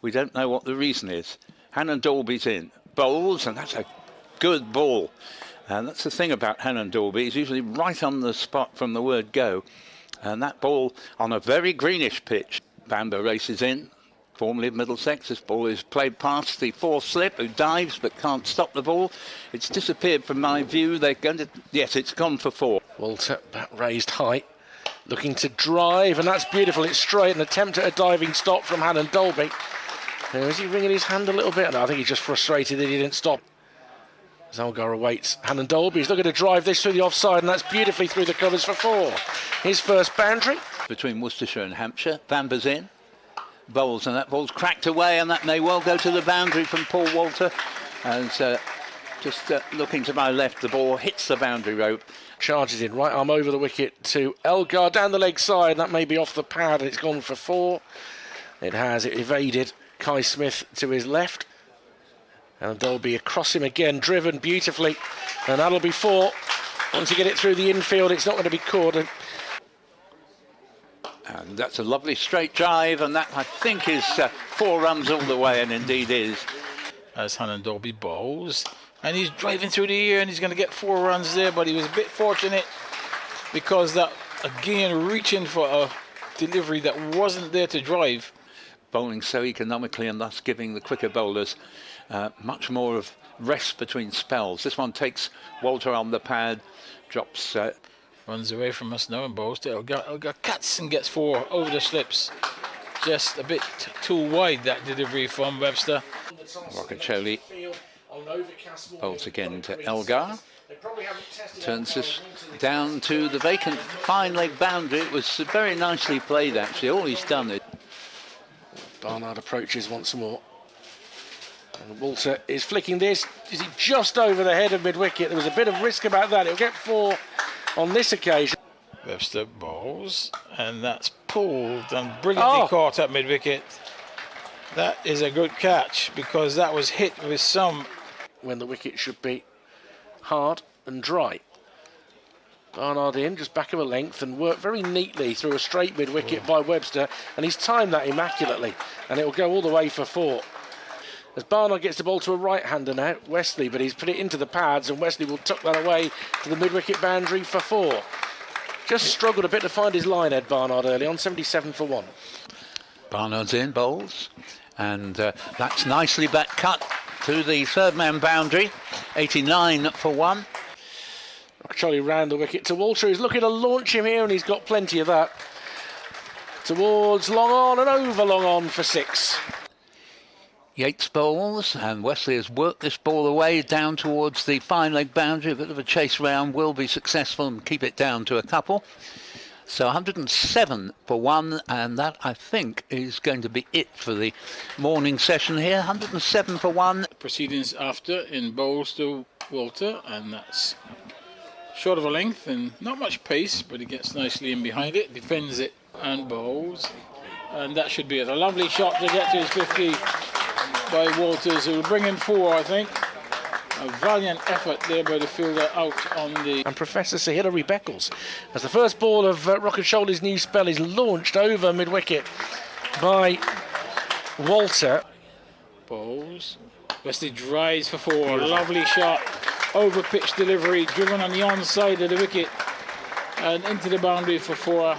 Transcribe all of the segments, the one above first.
We don't know what the reason is. Hannon Dalby's in. Bowls, and that's a good ball. And that's the thing about Hannon Dalby. He's usually right on the spot from the word go. And that ball on a very greenish pitch. Bamber races in, formerly of Middlesex. This ball is played past the fourth slip, who dives but can't stop the ball. It's disappeared from my view. They're going to... Yes, it's gone for 4. Walter, bat raised high, looking to drive, and that's beautiful. It's straight, an attempt at a diving stop from Hannon Dalby. Now, is he wringing his hand a little bit? No, I think he's just frustrated that he didn't stop. As Elgar awaits Hannon Dalby, he's looking to drive this through the offside, and that's beautifully through the covers for 4. His first boundary. Between Worcestershire and Hampshire, Bamber's in, bowls, and that ball's cracked away, and that may well go to the boundary from Paul Walter. As just looking to my left, the ball hits the boundary rope. Charges in, right arm over the wicket to Elgar, down the leg side, and that may be off the pad, and it's gone for 4. It has, it evaded Kai Smith to his left. And Dalby across him again, driven beautifully, and that'll be 4. Once you get it through the infield, it's not going to be caught. And that's a lovely straight drive, and that I think is 4 runs all the way, and indeed is. As Hannon Dalby bowls, and he's driving through the air, and he's going to get 4 runs there, but he was a bit fortunate because that, again, reaching for a delivery that wasn't there to drive. Bowling so economically, and thus giving the quicker bowlers much more of rest between spells. This one takes Walter on the pad, drops... Runs away from us now and bowls to Elgar. Elgar cuts and gets 4 over the slips. Just a bit too wide, that delivery from Webster. Rothesay bowls again to Elgar. Turns this down to the vacant fine leg boundary. It was very nicely played, actually. All he's done is... Barnard approaches once more. And Walter is flicking this. Is he just over the head of mid-wicket? There was a bit of risk about that. He'll get 4 on this occasion. Webster bowls, and that's pulled and brilliantly caught at mid-wicket. That is a good catch, because that was hit with some... When the wicket should be hard and dry. Barnard in, just back of a length, and worked very neatly through a straight mid-wicket by Webster, and he's timed that immaculately, and it will go all the way for 4. As Barnard gets the ball to a right-hander now, Westley, but he's put it into the pads, and Westley will tuck that away to the mid-wicket boundary for 4. Just struggled a bit to find his line, Ed Barnard, early on, 77 for 1. Barnard's in, bowls, and that's nicely back cut to the third man boundary, 89 for 1. Charlie round the wicket to Walter, who's looking to launch him here, and he's got plenty of that. Towards long on and over long on for 6. Yates bowls, and Westley has worked this ball away down towards the fine leg boundary. A bit of a chase round will be successful and keep it down to a couple. So 107 for 1, and that I think is going to be it for the morning session here. 107 for 1. Proceedings after in bowls to Walter, and that's short of a length and not much pace, but he gets nicely in behind it, defends it and bowls, and that should be it. A lovely shot to get to his 50 by Walters, who will bring in 4, I think. A valiant effort there by the fielder out on the... And Professor Sir Hilary Beckles, as the first ball of Rothesay's new spell is launched over mid-wicket by Walter. Bowls. Westley drives for 4. Lovely shot. Over pitch delivery, driven on the onside of the wicket and into the boundary for 4.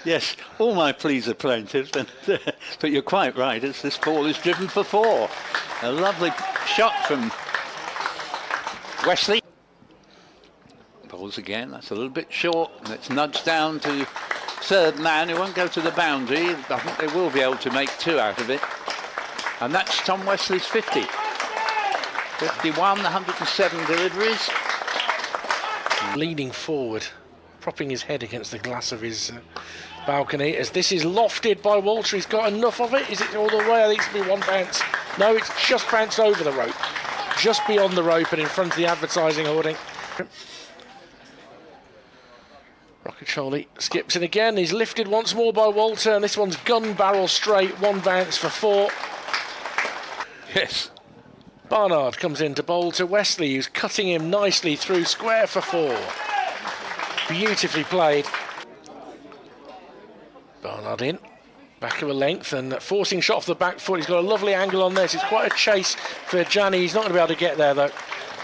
Yes, all my pleas are plaintive, but you're quite right, as this ball is driven for 4. A lovely shot from Westley. Bowls again, that's a little bit short, and it's nudged down to third man, who won't go to the boundary. I think they will be able to make 2 out of it. And that's Tom Westley's 50. 51, 107 deliveries. Leaning forward, propping his head against the glass of his balcony, as this is lofted by Walter. He's got enough of it. Is it all the way? I think it's going to be 1 bounce. No, it's just bounced over the rope. Just beyond the rope and in front of the advertising hoarding. Rothesay skips in again. He's lifted once more by Walter, and this one's gun barrel straight. 1 bounce for 4. Yes. Barnard comes in to bowl to Westley, who's cutting him nicely through square for 4. Beautifully played. Barnard in. Back of a length and forcing shot off the back foot. He's got a lovely angle on this. It's quite a chase for Gianni. He's not going to be able to get there though.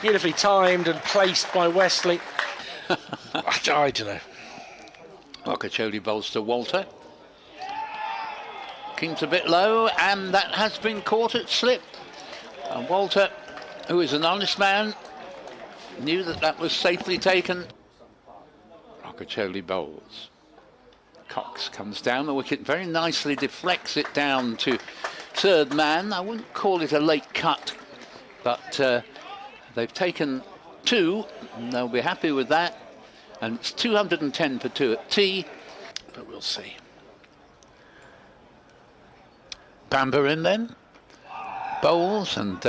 Beautifully timed and placed by Westley. I don't know. Rothesay bowls to Walter. King's a bit low, and that has been caught at slip. And Walter, who is an honest man, knew that that was safely taken. Rothesay bowls. Cox comes down the wicket very nicely, deflects it down to third man. I wouldn't call it a late cut, but they've taken 2, and they'll be happy with that. And it's 210 for 2 at tea. But we'll see. Bamber in then. Bowls and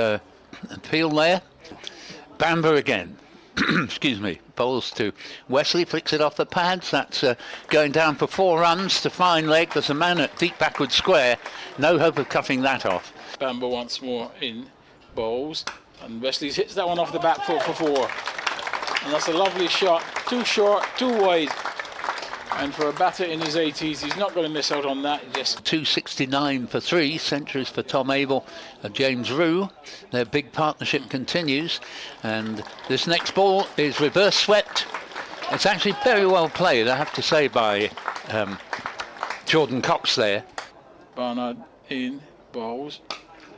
Peel there. Bamber again. Excuse me. Bowls to Westley, flicks it off the pads. That's going down for 4 runs to fine leg. There's a man at deep backward square. No hope of cutting that off. Bamber once more in bowls, and Westley hits that one off the back foot for 4. And that's a lovely shot. Too short, too wide. And for a batter in his 80s, he's not going to miss out on that. Just 269 for 3 centuries for Tom Abel and James Rue. Their big partnership continues, and this next ball is reverse swept. It's actually very well played, I have to say, by Jordan Cox there. Barnard in bowls,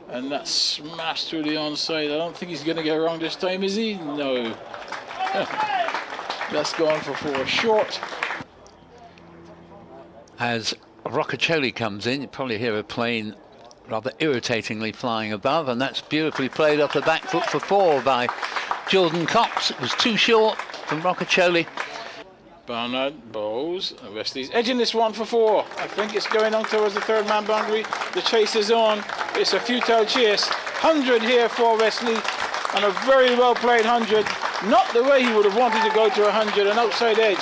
and that's smashed through the onside. I don't think he's going to get wrong this time, is he? No. That's gone for 4 short. As Rothesay comes in, you probably hear a plane rather irritatingly flying above, and that's beautifully played off the back foot for 4 by Jordan Cox. It was too short from Rothesay. Barnard bowls, and Westley's edging this one for 4. I think it's going on towards the third man boundary. The chase is on. It's a futile chase. 100 here for Westley, and a very well played 100. Not the way he would have wanted to go to 100, an outside edge.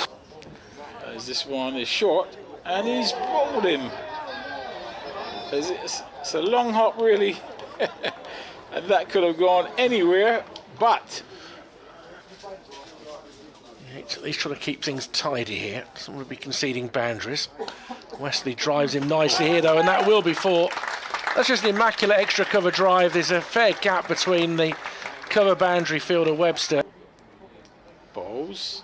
As this one is short, and he's bowled him. It's a long hop, really. And that could have gone anywhere, but At least trying to keep things tidy here. Doesn't want to be conceding boundaries. Westley drives him nicely here though, and that will be 4. That's just an immaculate extra cover drive. There's a fair gap between the cover boundary fielder Webster. Bowls.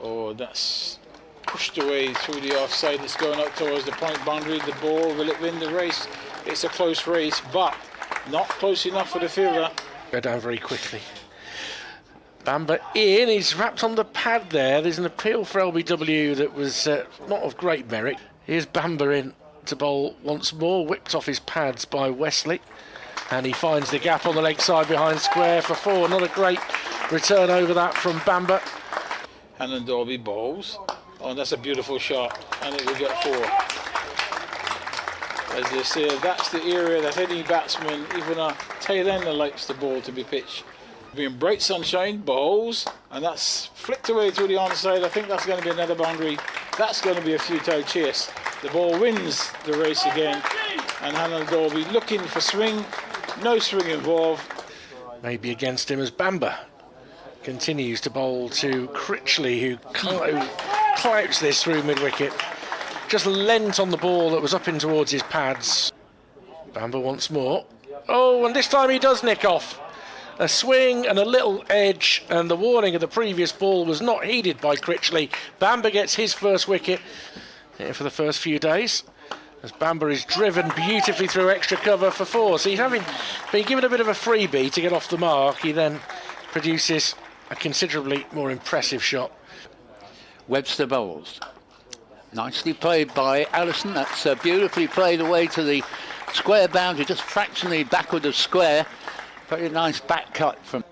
Oh, that's pushed away through the offside. It's going up towards the point boundary. The ball, will it win the race? It's a close race, but not close enough for the fielder. Go down very quickly. Bamber in, he's wrapped on the pad there. There's an appeal for LBW that was not of great merit. Here's Bamber in to bowl once more, whipped off his pads by Westley, and he finds the gap on the leg side behind square for 4. Not a great return over that from Bamber. Hannon Dolby bowls. Oh, that's a beautiful shot, and it will get 4. As they say, that's the area that any batsman, even a tail ender, likes the ball to be pitched. Being bright sunshine, bowls, and that's flicked away through the onside. I think that's going to be another boundary. That's going to be a futile chase. The ball wins the race again, and Hannon Dolby looking for swing. No swing involved. Maybe against him as Bamber continues to bowl to Critchley, who clouts this through mid-wicket. Just lent on the ball that was up in towards his pads. Bamber once more. Oh, and this time he does nick off. A swing and a little edge, and the warning of the previous ball was not heeded by Critchley. Bamber gets his first wicket here for the first few days, as Bamber is driven beautifully through extra cover for 4. So he's having been given a bit of a freebie to get off the mark. He then produces a considerably more impressive shot. Webster bowls. Nicely played by Allison. That's beautifully played away to the square boundary, just fractionally backward of square. Very nice back cut from.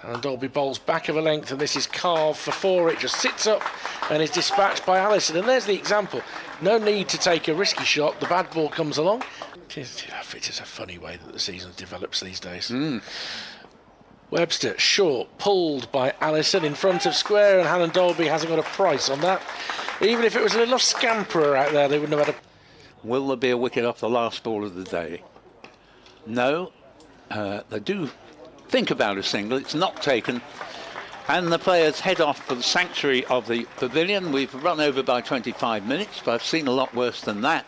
And Dolby bowls back of a length, and this is carved for 4. It just sits up and is dispatched by Allison. And there's the example. No need to take a risky shot. The bad ball comes along. It is a funny way that the season develops these days. Webster short, pulled by Allison in front of square, and Hannon Dolby hasn't got a price on that. Even if it was a little scamperer out there, they wouldn't have had a. Will there be a wicket off the last ball of the day? No. They do think about a single. It's not taken. And the players head off for the sanctuary of the pavilion. We've run over by 25 minutes, but I've seen a lot worse than that.